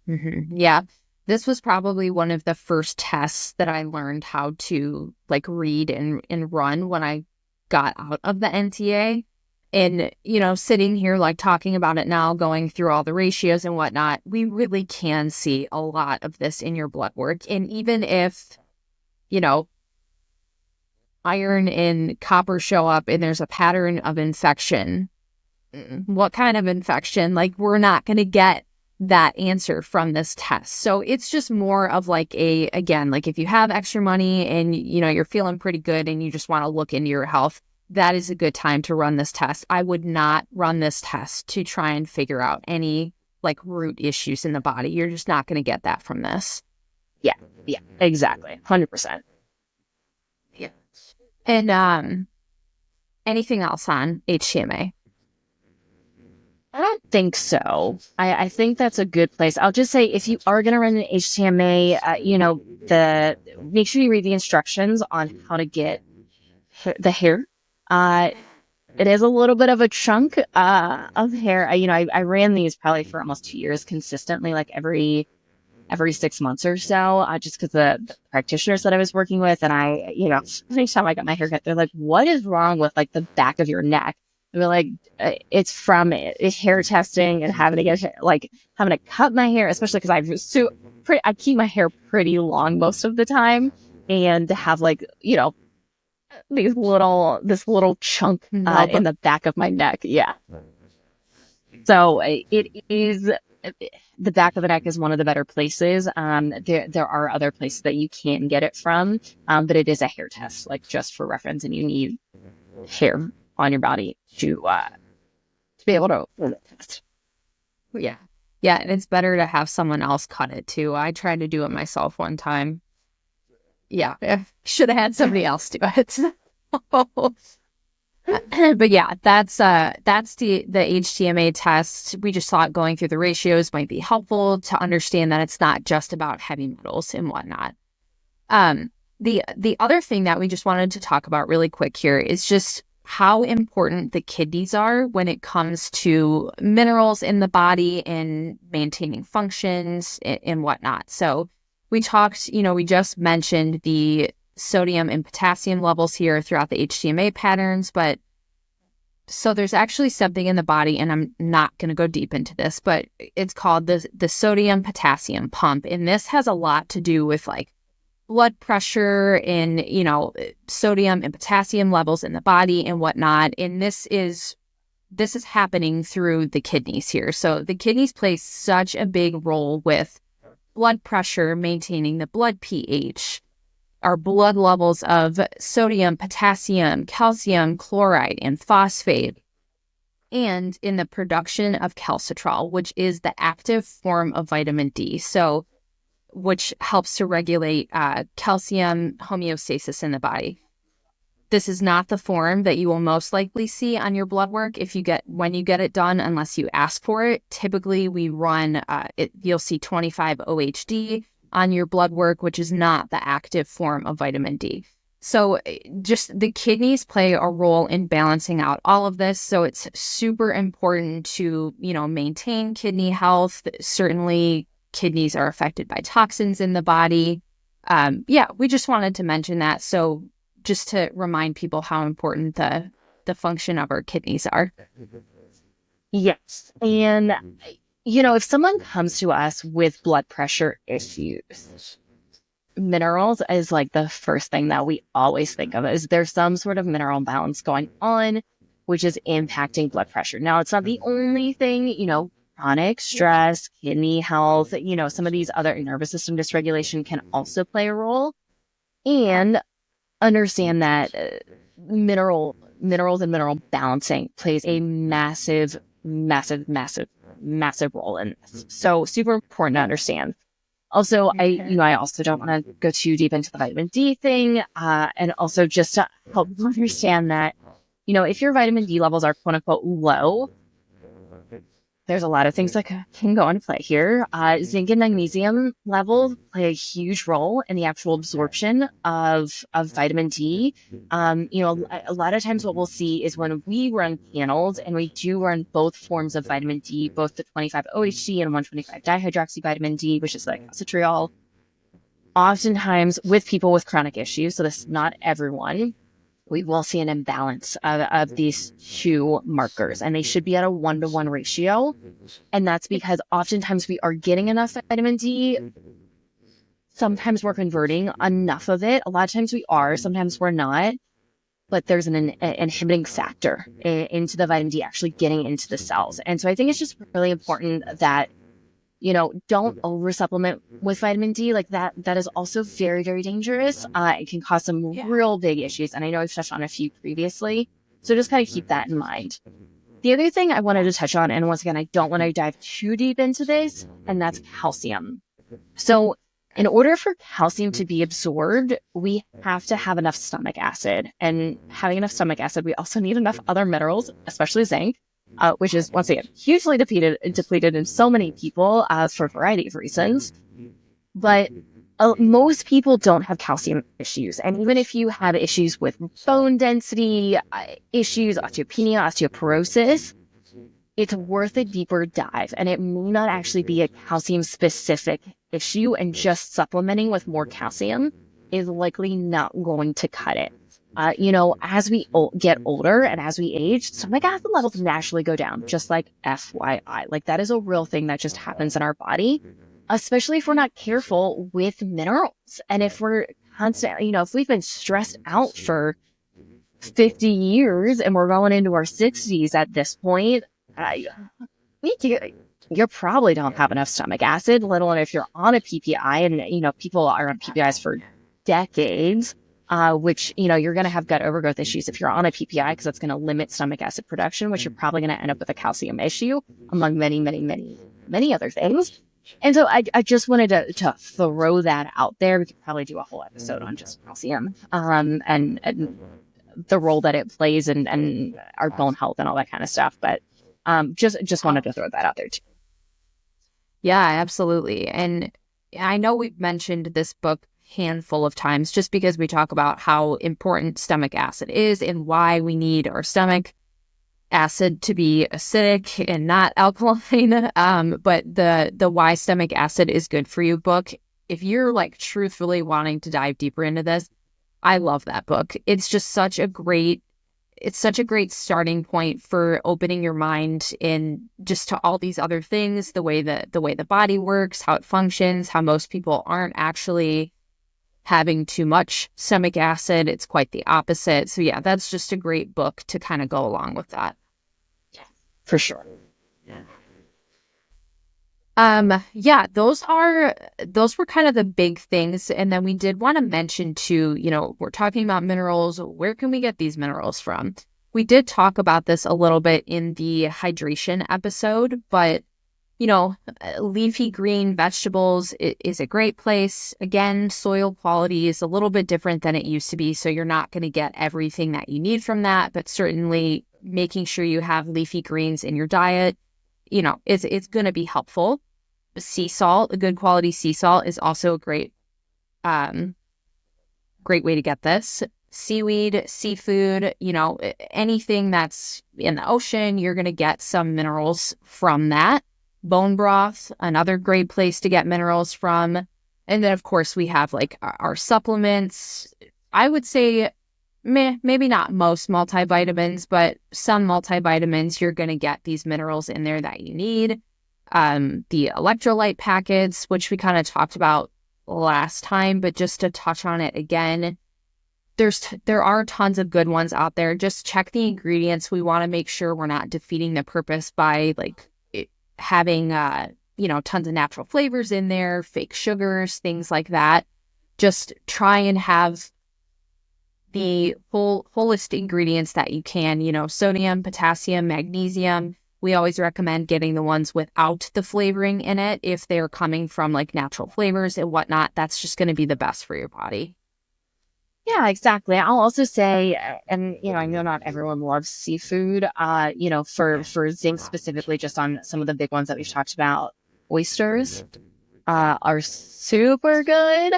[SPEAKER 3] Mm-hmm. Yeah. This was probably one of the first tests that I learned how to like read and run when I got out of the NTA. And, sitting here, like talking about it now, going through all the ratios and whatnot, we really can see a lot of this in your blood work. And even if, iron and copper show up and there's a pattern of infection, what kind of infection? Like, we're not going to get that answer from this test. So it's just more of like if you have extra money and, you're feeling pretty good and you just want to look into your health, that is a good time to run this test. I would not run this test to try and figure out any like root issues in the body. You're just not going to get that from this.
[SPEAKER 2] Yeah, exactly. 100%.
[SPEAKER 3] Yeah. And anything else on HTMA?
[SPEAKER 2] I don't think so. I think that's a good place. I'll just say if you are going to run an HTMA, make sure you read the instructions on how to get the hair. It is a little bit of a chunk of hair. I ran these probably for almost 2 years consistently, like every 6 months or so, just because the practitioners that I was working with, and anytime I got my hair cut, they're like, "What is wrong with like the back of your neck?" And we're like, "It's from hair testing and having to cut my hair, especially because I keep my hair pretty long most of the time, and to have this little chunk in the back of my neck." Yeah. So it is, the back of the neck is one of the better places. There are other places that you can get it from, but it is a hair test, like just for reference, and you need hair on your body to be able to run the test.
[SPEAKER 3] Yeah. Yeah. And it's better to have someone else cut it too. I tried to do it myself one time. Yeah, should have had somebody else do it. But yeah, that's the HTMA test. We just thought going through the ratios might be helpful to understand that it's not just about heavy metals and whatnot. The other thing that we just wanted to talk about really quick here is just how important the kidneys are when it comes to minerals in the body and maintaining functions and whatnot. So we talked, we just mentioned the sodium and potassium levels here throughout the HTMA patterns, but so there's actually something in the body, and I'm not going to go deep into this, but it's called the sodium potassium pump. And this has a lot to do with like blood pressure and, sodium and potassium levels in the body and whatnot. And this is happening through the kidneys here. So the kidneys play such a big role with blood pressure, maintaining the blood pH, our blood levels of sodium, potassium, calcium, chloride, and phosphate, and in the production of calcitrol, which is the active form of vitamin D. So, which helps to regulate calcium homeostasis in the body. This is not the form that you will most likely see on your blood work when you get it done, unless you ask for it. Typically, we run, you'll see 25 OHD, on your blood work, which is not the active form of vitamin D. So just the kidneys play a role in balancing out all of this. So it's super important to, maintain kidney health. Certainly kidneys are affected by toxins in the body. We just wanted to mention that. So just to remind people how important the function of our kidneys are.
[SPEAKER 2] Yes. And, if someone comes to us with blood pressure issues, minerals is like the first thing that we always think of. Is there's some sort of mineral imbalance going on, which is impacting blood pressure. Now, it's not the only thing, chronic stress, kidney health, some of these other nervous system dysregulation can also play a role. And understand that minerals and mineral balancing plays a massive role in this. So super important to understand. Also, I also don't want to go too deep into the vitamin D thing. And also just to help understand that, if your vitamin D levels are quote unquote low, there's a lot of things that can go into play here. Zinc and magnesium levels play a huge role in the actual absorption of vitamin D. A lot of times what we'll see is when we run panels, and we do run both forms of vitamin D, both the 25-OHD and 125 dihydroxyvitamin D, which is like citriol. Oftentimes with people with chronic issues, so this is not everyone, we will see an imbalance of these two markers, and they should be at a 1-to-1 ratio. And that's because oftentimes we are getting enough vitamin D. Sometimes we're converting enough of it. A lot of times we are, sometimes we're not. But there's an inhibiting factor into the vitamin D actually getting into the cells. And so I think it's just really important that, don't over supplement with vitamin D. Like that is also very, very dangerous. It can cause some real big issues. And I know I've touched on a few previously. So just kind of keep that in mind. The other thing I wanted to touch on, and once again, I don't want to dive too deep into this, and that's calcium. So in order for calcium to be absorbed, we have to have enough stomach acid. And having enough stomach acid, we also need enough other minerals, especially zinc, which is, once again, hugely depleted in so many people for a variety of reasons. But most people don't have calcium issues. And even if you have issues with bone density issues, osteopenia, osteoporosis, it's worth a deeper dive. And it may not actually be a calcium-specific issue, and just supplementing with more calcium is likely not going to cut it. As we get older and as we age, stomach acid levels naturally go down, just like FYI. Like that is a real thing that just happens in our body, especially if we're not careful with minerals. And if we're constantly, if we've been stressed out for 50 years and we're going into our 60s at this point, you probably don't have enough stomach acid, let alone if you're on a PPI. And, people are on PPIs for decades. Which, you're going to have gut overgrowth issues if you're on a PPI, because that's going to limit stomach acid production, which you're probably going to end up with a calcium issue, among many, many, many, many other things. And so I just wanted to throw that out there. We could probably do a whole episode on just calcium, and the role that it plays and our bone health and all that kind of stuff. But just wanted to throw that out there too.
[SPEAKER 3] Yeah, absolutely. And I know we've mentioned this book handful of times just because we talk about how important stomach acid is and why we need our stomach acid to be acidic and not alkaline. But the Why Stomach Acid is Good for You book, if you're like truthfully wanting to dive deeper into this, I love that book. It's such a great starting point for opening your mind in just to all these other things, the way the body works, how it functions, how most people aren't actually having too much stomach acid. It's quite the opposite. So yeah, that's just a great book to kind of go along with that.
[SPEAKER 2] Yeah, for sure.
[SPEAKER 3] Those were kind of the big things. And then we did want to mention too, we're talking about minerals. Where can we get these minerals from? We did talk about this a little bit in the hydration episode, but leafy green vegetables is a great place. Again, soil quality is a little bit different than it used to be, so you're not going to get everything that you need from that, but certainly making sure you have leafy greens in your diet, it's going to be helpful. sea salt, a good quality sea salt is also a great way to get this. Seaweed, seafood, anything that's in the ocean, you're going to get some minerals from that. Bone broth, another great place to get minerals from. And then, of course, we have like our supplements. I would say maybe not most multivitamins, but some multivitamins, you're going to get these minerals in there that you need. The electrolyte packets, which we kind of talked about last time, but just to touch on it again, there are tons of good ones out there. Just check the ingredients. We want to make sure we're not defeating the purpose by like having tons of natural flavors in there, fake sugars, things like that. Just try and have the fullest ingredients that you can, sodium, potassium, magnesium. We always recommend getting the ones without the flavoring in it. If they're coming from like natural flavors and whatnot, that's just going to be the best for your body.
[SPEAKER 2] Yeah, exactly. I'll also say, and I know not everyone loves seafood. For zinc specifically, just on some of the big ones that we've talked about, oysters are super good.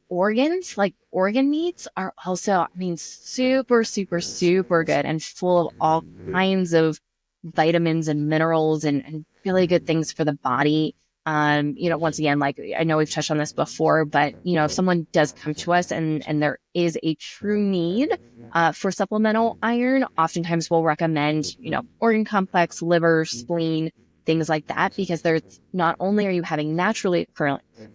[SPEAKER 2] Organs, like organ meats, are also, super, super, super good and full of all kinds of vitamins and minerals and really good things for the body. Once again, like I know we've touched on this before, but if someone does come to us and there is a true need for supplemental iron, oftentimes we'll recommend, organ complex, liver, spleen, things like that, because there's not only are you having naturally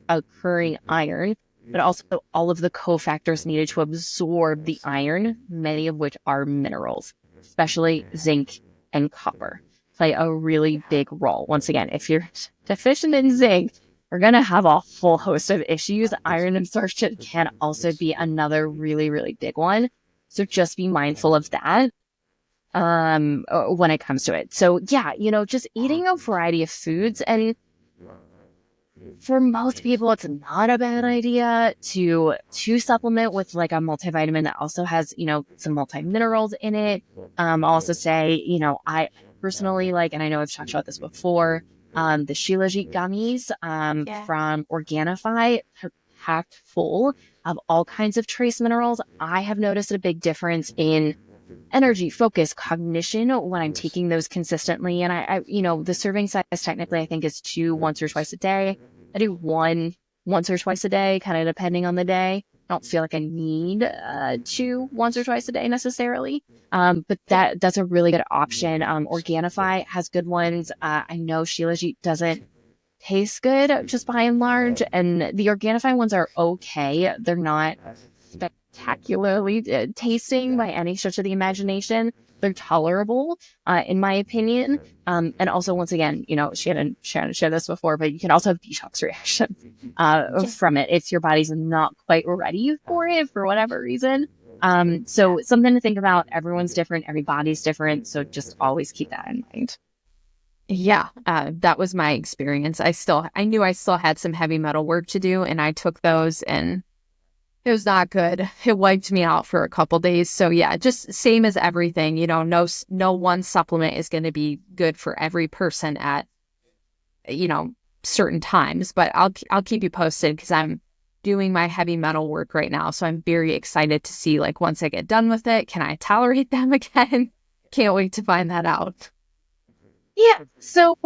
[SPEAKER 2] occurring iron, but also all of the cofactors needed to absorb the iron, many of which are minerals, especially zinc and copper, play a really big role. Once again, if you're deficient in zinc, you're going to have a whole host of issues. Iron absorption can also be another really, really big one. So just be mindful of that when it comes to it. So yeah, just eating a variety of foods. And for most people, it's not a bad idea to supplement with like a multivitamin that also has, some multi-minerals in it. I'll also say, I personally like, and I know I've talked about this before, the Shilajit gummies from Organifi are packed full of all kinds of trace minerals. I have noticed a big difference in energy, focus, cognition when I'm taking those consistently. And I the serving size technically I think is 2 once or twice a day. I do 1 once or twice a day, kind of depending on the day. I don't feel like I need 2 once or twice a day necessarily. But that's a really good option. Organifi has good ones. I know Shilajit doesn't taste good just by and large, and the Organifi ones are okay. They're not spectacularly tasting by any stretch of the imagination. They're tolerable, in my opinion. And also, once again, Shannon shared this before, but you can also have detox reaction from it if your body's not quite ready for it for whatever reason. So something to think about. Everyone's different. Everybody's different. So just always keep that in mind.
[SPEAKER 3] Yeah, that was my experience. I knew I still had some heavy metal work to do, and I took those, and it was not good. It wiped me out for a couple days. So yeah, just same as everything, no one supplement is going to be good for every person at, certain times, but I'll keep you posted because I'm doing my heavy metal work right now. So I'm very excited to see, like, once I get done with it, can I tolerate them again? Can't wait to find that out.
[SPEAKER 2] Yeah. So,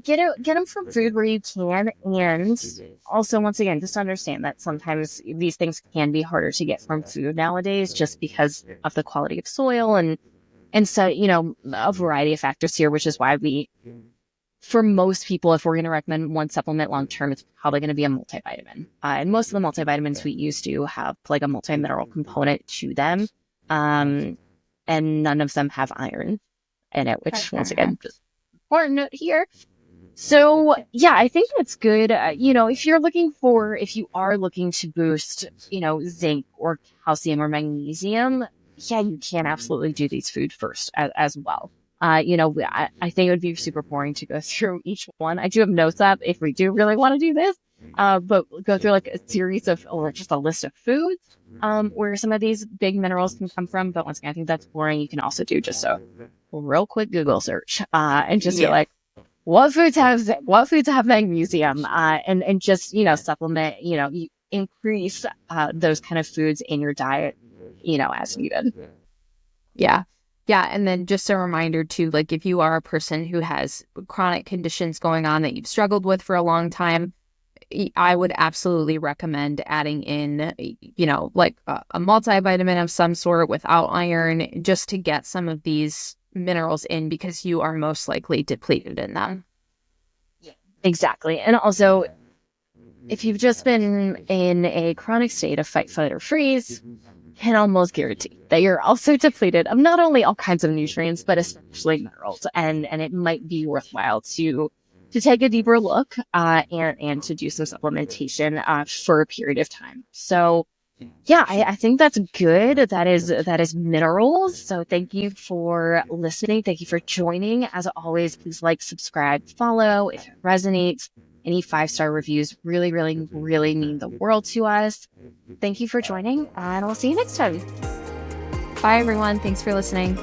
[SPEAKER 2] get them from food where you can. And also, once again, just understand that sometimes these things can be harder to get from food nowadays just because of the quality of soil and so, a variety of factors here, which is why for most people, if we're going to recommend one supplement long-term, it's probably going to be a multivitamin. And most of the multivitamins we use to have like a multi-mineral component to them. And none of them have iron in it, which once again, just important note here. So yeah, I think that's good. If you are looking to boost, zinc or calcium or magnesium, yeah, you can absolutely do these food first as well. I think it would be super boring to go through each one. I do have notes up if we do really want to do this, but go through like a series of, or just a list of foods, where some of these big minerals can come from. But once again, I think that's boring. You can also do just a real quick Google search, and just be like, what foods have zinc, what foods have magnesium, and just, supplement, you increase those kind of foods in your diet, as needed.
[SPEAKER 3] Yeah. Yeah. And then just a reminder too, like if you are a person who has chronic conditions going on that you've struggled with for a long time, I would absolutely recommend adding in, like a multivitamin of some sort without iron, just to get some of these minerals in, because you are most likely depleted in them.
[SPEAKER 2] Exactly. And also, if you've just been in a chronic state of fight, flight, or freeze, can almost guarantee that you're also depleted of not only all kinds of nutrients, but especially minerals. And it might be worthwhile to take a deeper look and to do some supplementation for a period of time. So yeah, I think that's good. That is minerals. So thank you for listening. Thank you for joining. As always, please like, subscribe, follow if it resonates. Any 5-star reviews really, really, really mean the world to us. Thank you for joining, and we'll see you next time.
[SPEAKER 3] Bye, everyone. Thanks for listening.